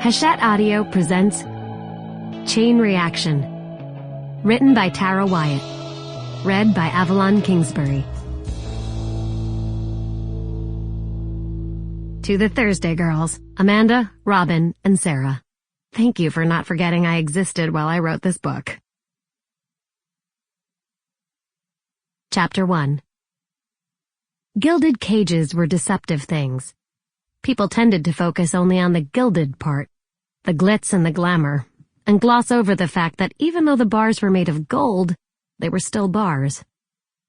Hachette Audio presents Chain Reaction, written by Tara Wyatt, read by Avalon Kingsbury. To the Thursday girls, Amanda, Robin, and Sarah, thank you for not forgetting I existed while I wrote this book. Chapter 1. Gilded cages were deceptive things. People tended to focus only on the gilded part, the glitz and the glamour, and gloss over the fact that even though the bars were made of gold, they were still bars.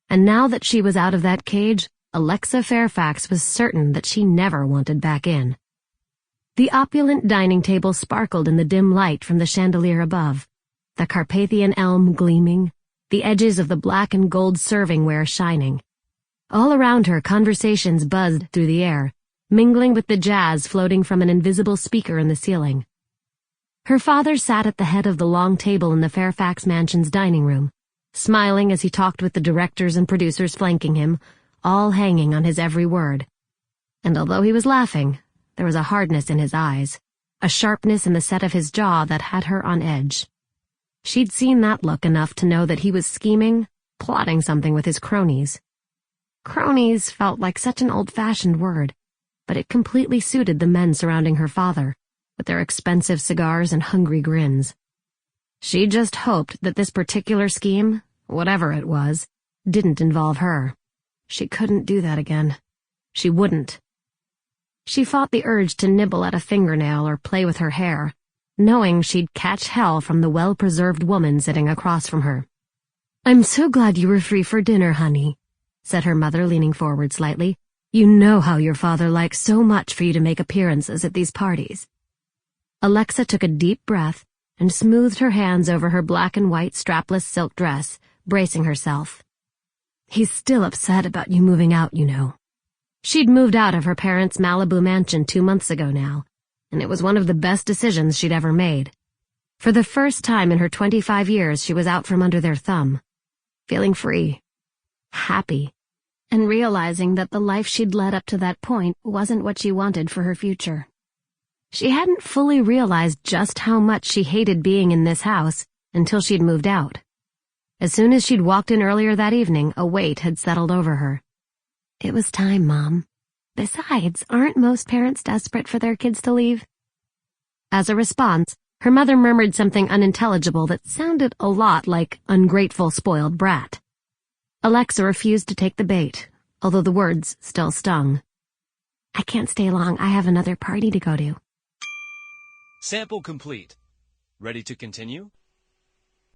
And now that she was out of that cage, Alexa Fairfax was certain that she never wanted back in. The opulent dining table sparkled in the dim light from the chandelier above, the Carpathian elm gleaming, the edges of the black and gold servingware shining. All around her, conversations buzzed through the air, mingling with the jazz floating from an invisible speaker in the ceiling. Her father sat at the head of the long table in the Fairfax mansion's dining room, smiling as he talked with the directors and producers flanking him, all hanging on his every word. And although he was laughing, there was a hardness in his eyes, a sharpness in the set of his jaw that had her on edge. She'd seen that look enough to know that he was scheming, plotting something with his cronies. Cronies felt like such an old-fashioned word, but it completely suited the men surrounding her father, with their expensive cigars and hungry grins. She just hoped that this particular scheme, whatever it was, didn't involve her. She couldn't do that again. She wouldn't. She fought the urge to nibble at a fingernail or play with her hair, knowing she'd catch hell from the well-preserved woman sitting across from her. "I'm so glad you were free for dinner, honey," said her mother, leaning forward slightly. "You know how your father likes so much for you to make appearances at these parties." Alexa took a deep breath and smoothed her hands over her black and white strapless silk dress, bracing herself. "He's still upset about you moving out, you know." She'd moved out of her parents' Malibu mansion 2 months ago now, and it was one of the best decisions she'd ever made. For the first time in her 25 years, she was out from under their thumb, feeling free, happy, and realizing that the life she'd led up to that point wasn't what she wanted for her future. She hadn't fully realized just how much she hated being in this house until she'd moved out. As soon as she'd walked in earlier that evening, a weight had settled over her. It was time, Mom. Besides, aren't most parents desperate for their kids to leave? As a response, her mother murmured something unintelligible that sounded a lot like ungrateful spoiled brat. Alexa refused to take the bait, although the words still stung. "I can't stay long. I have another party to go to." Sample complete. Ready to continue?